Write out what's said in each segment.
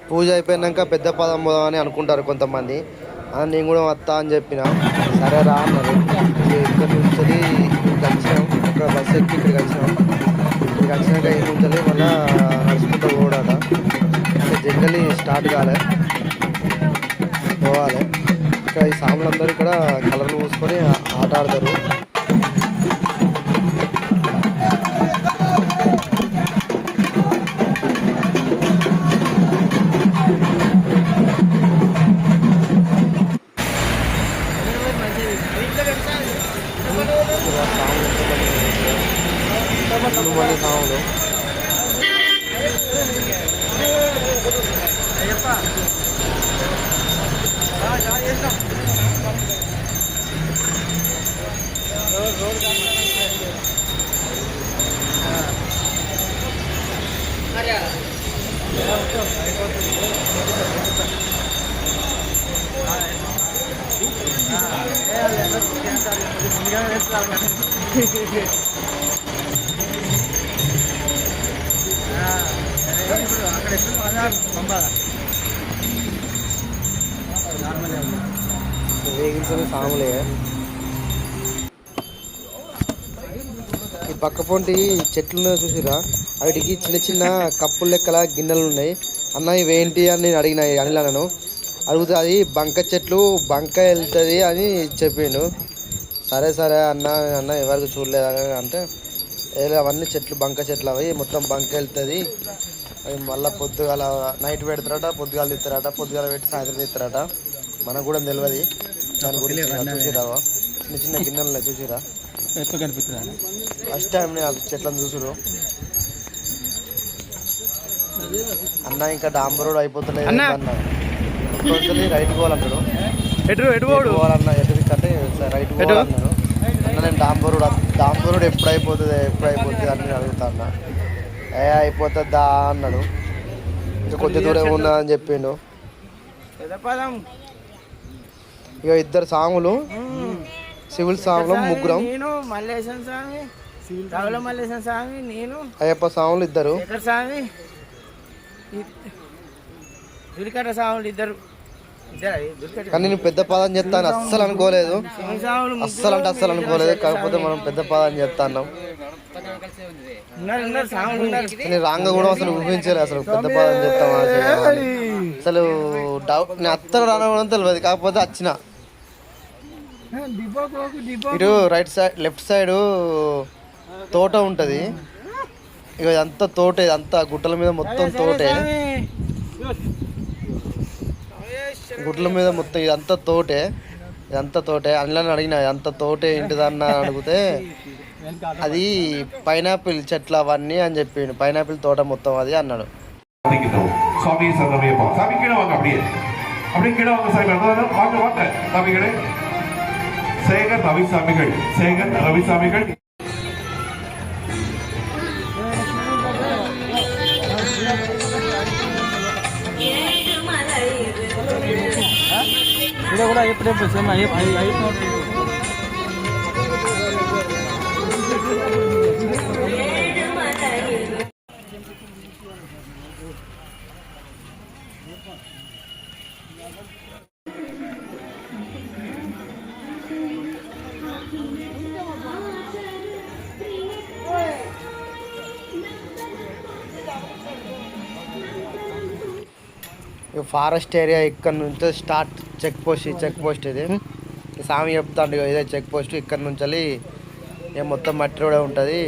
పూజ అయిపోయినాక పెద్ద పదం పోదామని అనుకుంటారు కొంతమంది. నేను కూడా వస్తా అని చెప్పిన. సరే రా అన్నారు. ఇక్కడ నుంచి వచ్చినాం, ఒక బస్సు ఎక్కి ఇక్కడికి వచ్చినాం. ఇక్కడికి వచ్చినాక ఈ నుంచి మళ్ళీ నడుచుకుంటూ పోవడాట. అంటే జనరల్లీ స్టార్ట్ కాలే, పోవాలి. ఇక్కడ ఈ సాములందరూ ఇక్కడ కలర్లు పూసుకొని ఆట ఆడతారు. సాములు సాములే. ఈ పక్క పొంటి చెట్లు ఉన్నాయో చూసిరా, వాటికి చిన్న చిన్న కప్పుల లెక్కల గిన్నెలు ఉన్నాయి. అన్న ఇవేంటి అని నేను అడిగిన అనిలను. అడిగితే అది బంక చెట్లు, బంక వెళ్తుంది అని చెప్పిండు. సరే సరే అన్న అన్న ఎవరికి చూడలేదని అంటే, అవన్నీ చెట్లు బంక చెట్లు, అవి మొత్తం బంక వెళ్తుంది, అవి మళ్ళీ పొద్దుగాల నైట్ పెడతారట, పొద్దుగాల తిస్తారట, పొద్దుగాల పెట్టి సాయంత్రం తిస్తారట. మనకు కూడా తెలియదు దాని గురించి. చూసిరా చిన్న చిన్న గిన్నెలు చూసిరా, ఫస్ట్ టైం చెట్లను చూసురు. అన్న ఇంకా డాంబర్ రోడ్ అయిపోతలేదు అన్న, రైట్ పోవాలంటాడు. ఎటు పోవాలన్నా ఎటు అంటే రైట్ పోవాలన్నాడు. అన్న నేను డాంబర్ రోడ్ ఎప్పుడు అయిపోతుంది అని అడుగుతా అన్న. అయిపోతుందా అన్నాడు. ఇంకా కొంచెం దూరం ఉందా అని చెప్పిండు. ఇక ఇద్దరు సాములు, సివిల్ సాములు ముగ్గురం, అయ్యప్ప సాములు ఇద్దరు, కానీ నేను పెద్ద పాదం చెప్తాను అస్సలు అనుకోలేదు, అస్సలు అనుకోలేదు. కాకపోతే మనం పెద్ద పాదం చెప్తాను. నేను రాంగ కూడా అసలు ఊహించలేదు, అసలు పెద్ద పాదం చెప్తాను అసలు డౌట్. నేను అత్తలు రావడం తెలియదు, కాకపోతే వచ్చిన. ఇటు రైట్ సైడ్ లెఫ్ట్ సైడ్ తోట ఉంటుంది. ఇక ఇదంతా తోటే, ఇదంతా గుట్టల మీద మొత్తం తోటే, గుడ్ల మీద మొత్తం ఇదంతా తోటే, అందులో అడిగిన అంత తోటే ఏంటిదన్న అడిగితే అది పైనాపిల్ చెట్లు అవన్నీ అని చెప్పిండు. పైనాపిల్ తోట మొత్తం అది అన్నాడు. కూడా ఎప్పుడెప్పుడు సేమ్ ఫారెస్ట్ ఏరియా. ఇక్కడ నుంచి స్టార్ట్ చెక్ పోస్ట్ ఇది. స్వామి చెప్తాడు ఇదే చెక్ పోస్ట్. ఇక్కడ నుంచి మొత్తం మట్టి రోడే ఉంటుంది.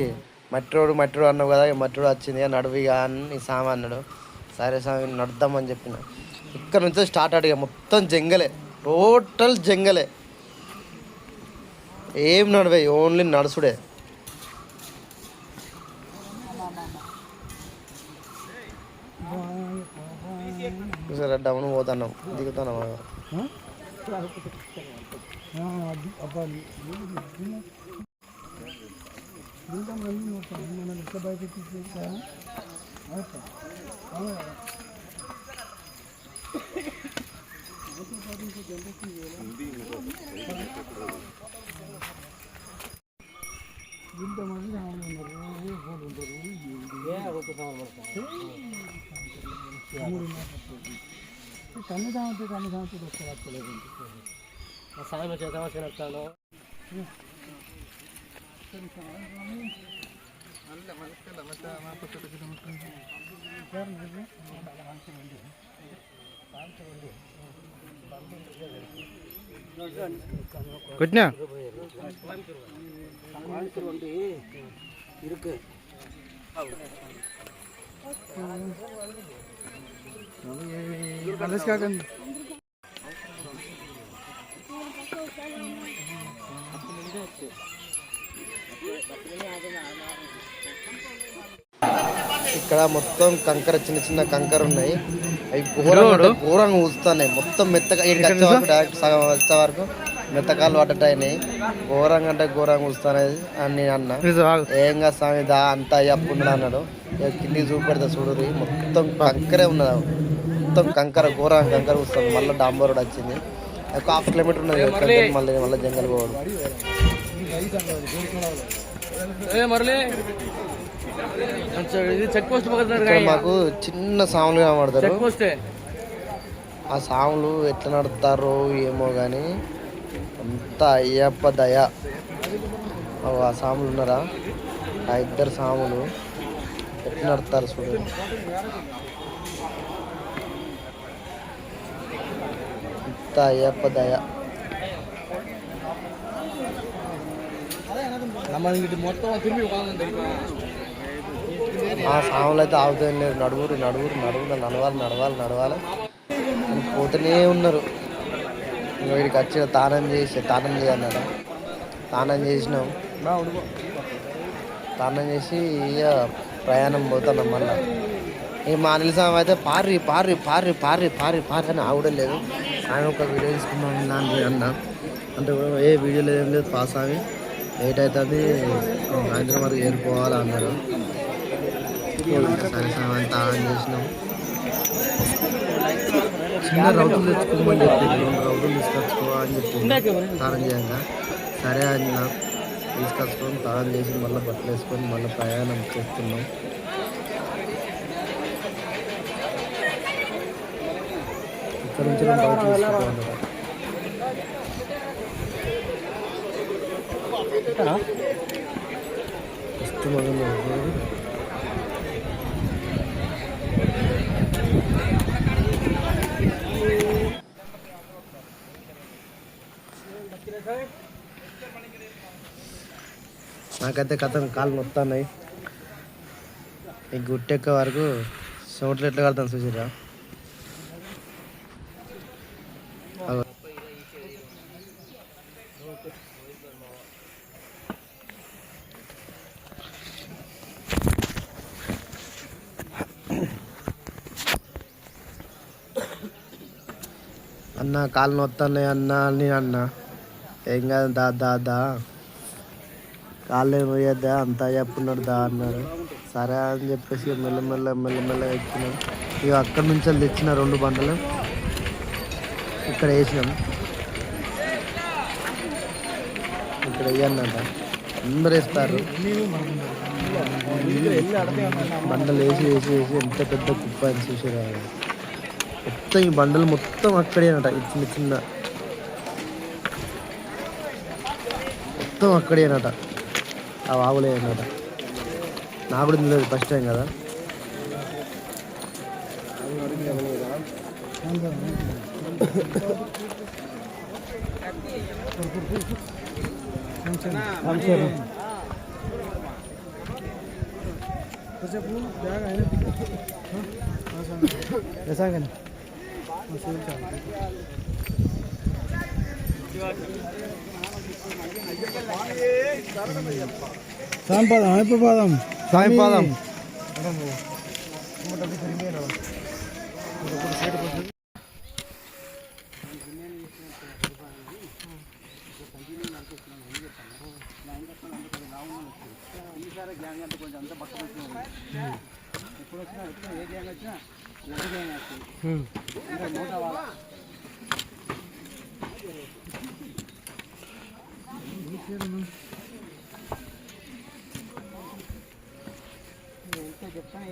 మట్టి రోడ్ అన్నావు కదా, మట్టి రోడ్ వచ్చింది నడువి అని స్వామి అన్నాడు. సరే స్వామి నడుద్దామని చెప్పిన. ఇక్కడ నుంచి స్టార్ట్ అడిగా, మొత్తం జంగలే, టోటల్ జంగలే, ఏం నడివే, ఓన్లీ నడుసుడే. సరే డౌన్ పోతున్నాం, దిగుతున్నాం. కన్ను సాగుతూ వస్తలేదు సాయం చేద్దామని కొట్టినా இருக்கு ఇక్కడ మొత్తం కంకర చిన్న చిన్న కంకర ఉన్నాయి. అవి ఘోరంగా ఊస్తున్నాయి. మొత్తం మెత్తగా ఇక్కడికి వచ్చే వరకు డైరెక్ట్ సగం వచ్చే వరకు మెత్తకాలు పడ్డటాయినాయి. ఘోరంగా అంటే ఘోరంగా ఊస్తున్నాయి అని నేను అన్నా. ఏంగా సామిదా అంతా అయ్యప్పుడు అన్నాడు. కిందికి చూపెడతా చూడరు, మొత్తం కంకరే ఉన్నది. మొత్తం కంకర ఘోరంగా కంకర ఊస్తుంది. మళ్ళీ డాంబర్ రోడ్ వచ్చింది. ఒక 1/2 కిలోమీటర్ ఉన్నది. మళ్ళీ జంగల్ పోవడం. మాకు చిన్న సాములు కనబడతారు. ఆ సాములు ఎట్లా నడుపుతారో ఏమో కానీ అంత అయ్యప్ప దయ. ఆ సాములు ఉన్నారా, ఆ 2 సాములు ఎట్లా నడుపుతారు చూడండి. అంత అయ్యప్ప దయ. ఆ సాములు అయితే ఆగుతాం లేదు. నడువురు నడవాలి అని పోతూనే ఉన్నారు. వీడికి వచ్చి తానం చేయన్నాడు. తానం చేసినాం. తానం చేసి ఇక ప్రయాణం పోతున్నాం. మళ్ళీ ఈ మా అనిల్ స్వామి అయితే పారి అని ఆవిడ లేదు. ఆయన ఒక వీడియో తీసుకున్నాం అన్న అంటే ఏ వీడియోలో ఏం లేదు. పాస్ ఆగి లేట్ అవుతుంది, హైదరాబాద్ ఏరిపోవాలి అన్నారు. సరే స్వామి తానం చేసినాం. చిన్న రౌతులు తెచ్చుకోమని చెప్పి 2 రౌతులు తీసుకొచ్చుకో అని చెప్పి తానం చేయంగా సరే అని తీసుకొచ్చుకొని తానం చేసి మళ్ళీ బట్టలు వేసుకొని మళ్ళీ ప్రయాణం చేస్తున్నాం. ఇక్కడ నుంచి 2 రౌతులు తీసుకుంటాం. నాకైతే కథం కాళ్ళు నొస్తున్నాయి. ఈ గుట్టెక్క వరకు సోట్లు ఎట్లా కడతాను చూసిరా. అన్న కాళ్ళు నొస్తున్నాయి అన్న నేను అన్నా. ఏం కాదు దా కాళ్ళు పోయేద్దా అంతా చెప్పున్నాడు దా అన్నారు. సరే అని చెప్పేసి మెల్లమెల్ల ఎక్కినాం. ఇక అక్కడి నుంచి తెచ్చిన 2 బండలు ఇక్కడ వేసినాం. ఇక్కడ వేయన్నట అందరు వేస్తారు. బండలు వేసి ఎంత పెద్ద కుప్ప అని చూసారా. మొత్తం ఈ బండలు మొత్తం అక్కడేనట. చిన్న మొత్తం అక్కడేనట. ఆ వాగులే అన్నట. నాకు కూడా తెలియదు, ఫస్ట్ టైం కదా. సాయంపాదం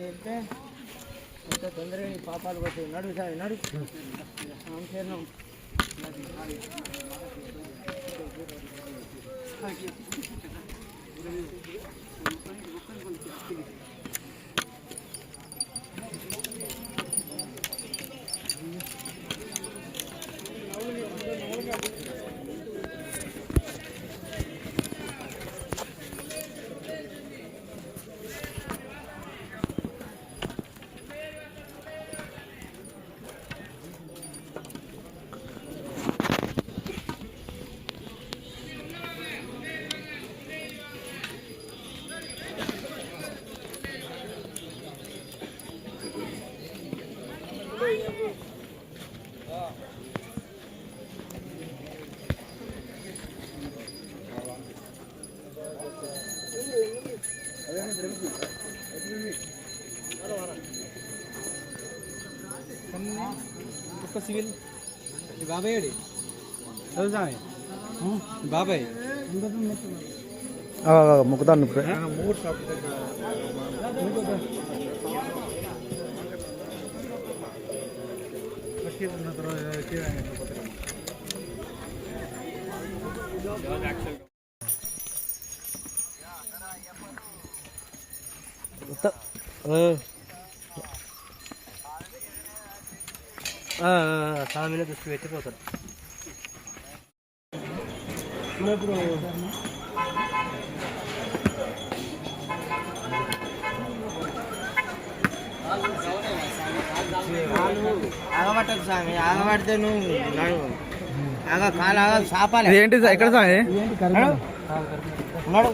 వెళ్తే ఇంత తొందరగా నీ పాపాలు పోతాయి. నడు సార్ నడు శరణం. సివిల్ బాబాయ్ అడి చదువుతామే బాబాయ్ ముక్కుతాను సామిన దృష్టి పెట్టిపోతారు. ఆగబట్టకు స్వామి, ఆగబడితే నువ్వు కాలు ఆగ సాపాలి. ఏంటి ఎక్కడ స్వామి? ఉన్నాడు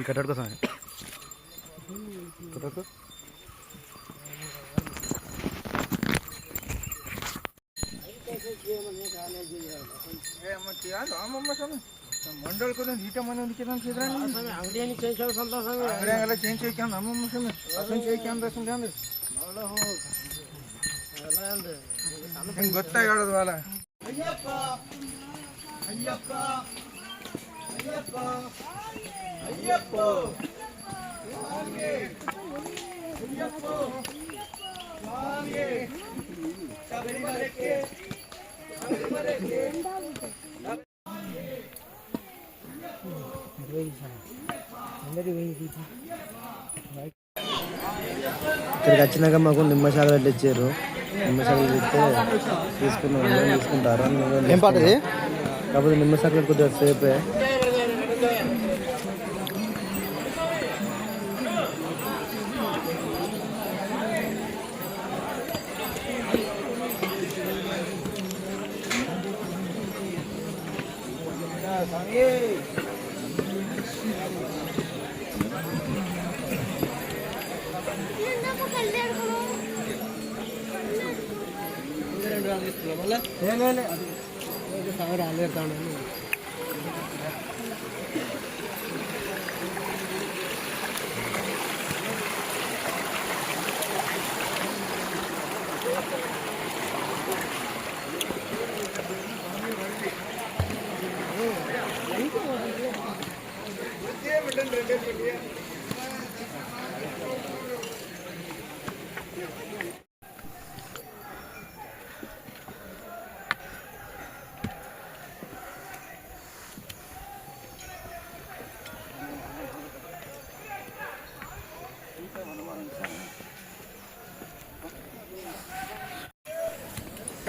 కట్టడుకో స్వామి కట్టడుకో. मंडल को हीटा मन दिखना किधर अंगड़ी चेंज संतोष अंगड़ी चेंज क्या नाम मशम असन चेंज क्या अंदर सुन ध्यान दे ಗೊತ್ತಾಗದ ವಾಲ ಅಯ್ಯಪ್ಪ ಅಯ್ಯಪ್ಪ ಅಯ್ಯಪ್ಪ ಅಯ್ಯಪ್ಪ ಸ್ವಾಮಿ ಅಯ್ಯಪ್ಪ ಸ್ವಾಮಿ ಶಬರಿಮಲೆಗೆ ಶಬರಿಮಲೆಗೆ ఇక్కడికి వచ్చినాక మాకు నిమ్మశాఖలు ఇచ్చారు. నిమ్మశాఖలు ఇస్తే తీసుకుంటారు. ఏం పాటది కాకపోతే నిమ్మశాఖలు కొద్దిగా సేపే.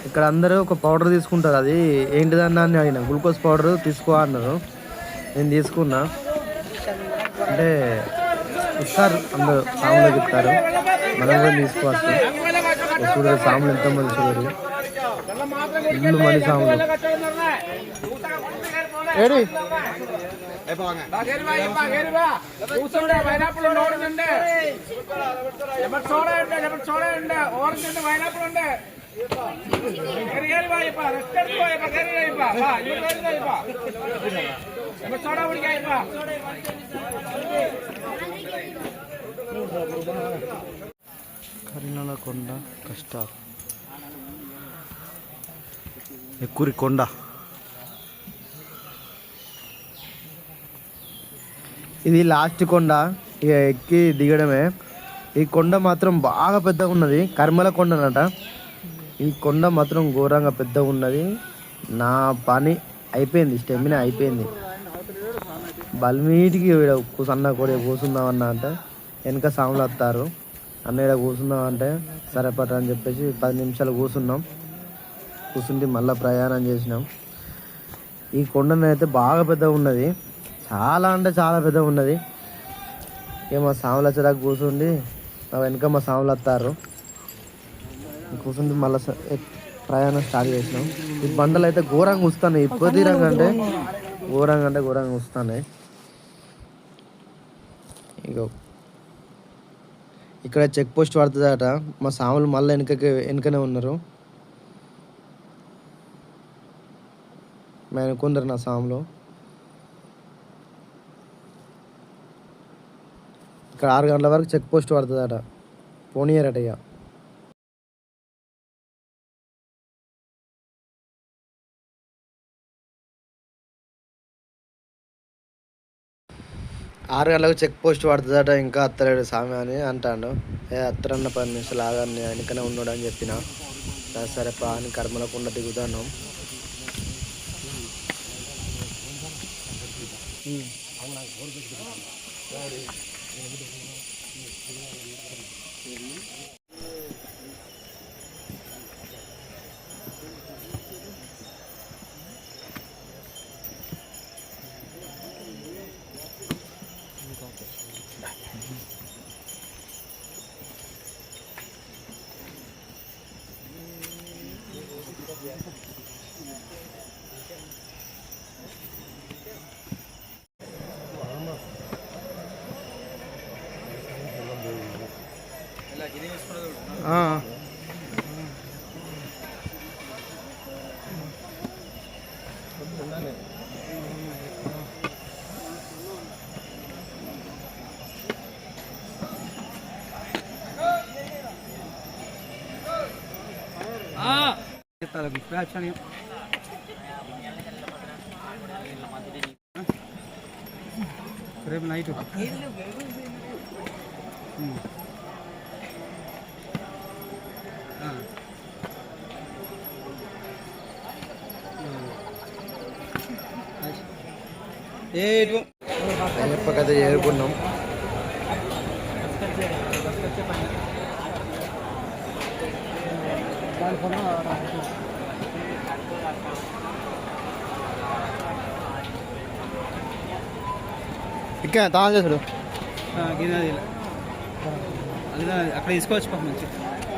ఇక్కడ అందరూ ఒక పౌడర్ తీసుకుంటారు. అది ఏంటిదన్నా అని అడిగిన, గ్లూకోజ్ పౌడర్ తీసుకో అన్నారు. నేను తీసుకున్నా అంటే ఇస్తారు అందరూ సాములకు ఇస్తారు, మనం కూడా తీసుకోవచ్చు. చూడరు సాములు ఎంతమంది చూడరు, ఇల్లు మంది సాములు. ఏడి కరీనాల కొండ కష్టాలు, ఎక్కురి కొండ. ఇది లాస్ట్ కొండ, ఇక ఎక్కి దిగడమే. ఈ కొండ మాత్రం బాగా పెద్దగా ఉన్నది, కర్మల కొండ అన్నట. ఈ కొండ మాత్రం ఘోరంగా పెద్దగా ఉన్నది. నా పని అయిపోయింది, స్టెమినా అయిపోయింది. బల్మీటికి సన్న కూడా కూర్చుందామన్నా అంటే వెనక సాములు వస్తారు, అన్న ఇక్కడ కూర్చుందాం అంటే సరే పట్ట అని చెప్పేసి 10 నిమిషాలు కూర్చుంటే మళ్ళీ ప్రయాణం చేసినాం. ఈ కొండనైతే బాగా పెద్దగా ఉన్నది, చాలా అంటే చాలా పెద్దగా ఉన్నది. ఇక మా సాములు వచ్చేదాకా కూర్చుండి మా వెనక మా సాములు వస్తారు, కూర్చుంటే మళ్ళీ ప్రయాణం స్టార్ట్ చేసినాం. ఈ బండలు అయితే ఘోరంగా వస్తున్నాయి, ఇప్పుడు తీరంగా అంటే ఘోరంగా వస్తున్నాయి. ఇక ఇక్కడ చెక్ పోస్ట్ పడుతుందట, మా సాములు మళ్ళీ వెనకనే ఉన్నారు. మా వెనుకుందరు నా సాములు. ఇక్కడ 6 గంటల వరకు చెక్ పోస్ట్ పడుతుందట, పోనీయరట. ఇక 6 గంటలకు చెక్ పోస్ట్ పడుతుందట, ఇంకా అత్తలేడు సామి అని అంటాడు. అత్తరన్న 10 నిమిషాలు ఆగాన్ని వెనకనే ఉన్నాడు అని చెప్పిన. సరే పా అని కర్మలకుండా దిగుతాను. రేపు నైట్ అయ్యప్ప కథ చేరుకున్నాం. ఇక్కడ తాను చేసుడు అక్కడ తీసుకోవచ్చు పాప మంచి,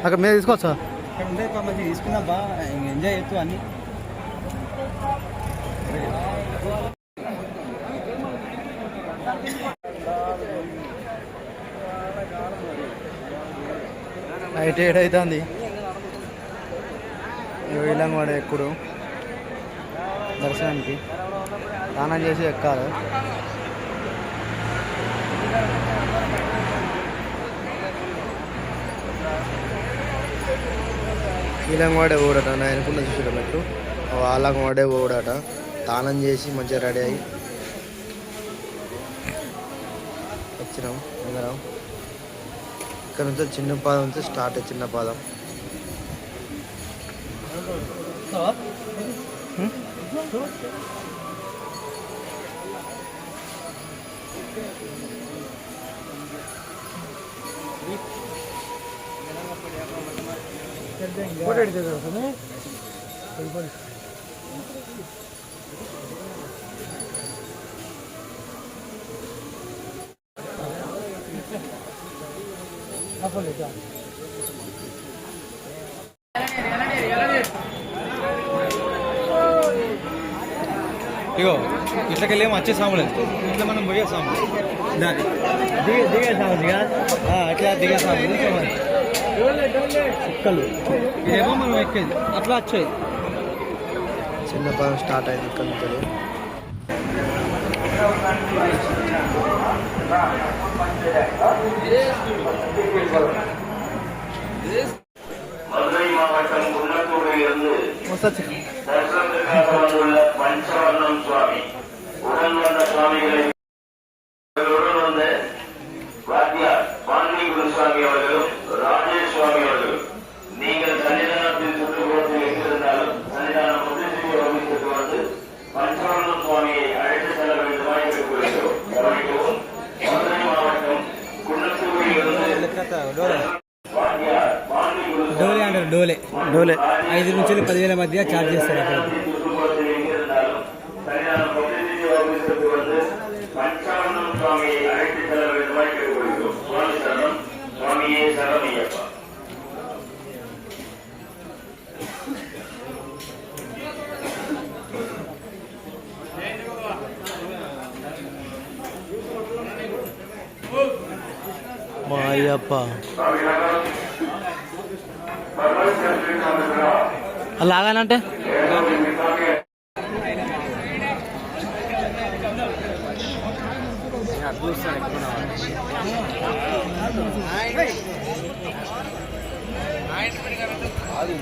అక్కడ మీద తీసుకోవచ్చా? అక్కడ ఉండే పాప మంచి తీసుకుందాం బా, ఎంజాయ్ చేస్తూ అన్నీ. నైట్ 7 అవుతుంది. వెళ్ళాం కూడా ఎప్పుడు దర్శనానికి స్నానం చేసి ఎక్కాలి. ఈలంగవాడే ఓడట, నేను అనుకున్న చూసేటప్పుడు వాళ్ళంగవాడే ఓడట. స్నానం చేసి మంచిగా రెడీ అయ్యి వచ్చినాం అందరం. ఇక్కడ నుంచి చిన్న పాదం నుంచి స్టార్ట్, చిన్న పాదం. ఇగో ఇట్లకెళ్ళేమో వచ్చే సాములు ఇట్లా మనం పోయే సాములు దాని దిగే సాములు అట్లా దిగే సాములు చుక్కలు ఇదేమో మనం ఎక్కేది అట్లా వచ్చాయి చిన్న పదం స్టార్ట్ అయింది ఇక్కడ నుంచి. மதுரை மாவட்டம் குன்னத்தூரில் இருந்து உள்ள பஞ்சவர்ணம் சுவாமி உடன் வந்த சுவாமிகளை வந்த வாத்தியார் பாண்டி குருசுவாமி அவர்களும் ராஜேஷ் சுவாமி அவர்களும் நீங்கள் சன்னிதானத்தில் சுற்றுப்புறத்தில் எங்கிருந்தாலும் சன்னிதானம் முத்துசிவி வகுப்புக்கு வந்து பஞ்சவர்ணம் சுவாமியை அழைத்து செல்ல வேண்டுமாய் கேட்டுக்கொள்கிறோம். கவனிக்கவும். மதுரை மாவட்டம் குன்னத்தூரில் இருந்து డోలే అంటారు డోలే డోలే 5 నుంచి 10,000 మధ్య ఛార్జ్ చేస్తారు అక్కడ பஞ்சாவரணம் சுவாமியை அழைத்து செல்ல வேண்டுமாய் கேட்டுக்கொள்கிறோம். சுவாமி சரணம். சுவாமியே சரணமையப்பா. మా అయ్యప్ప అలాగనంటే అది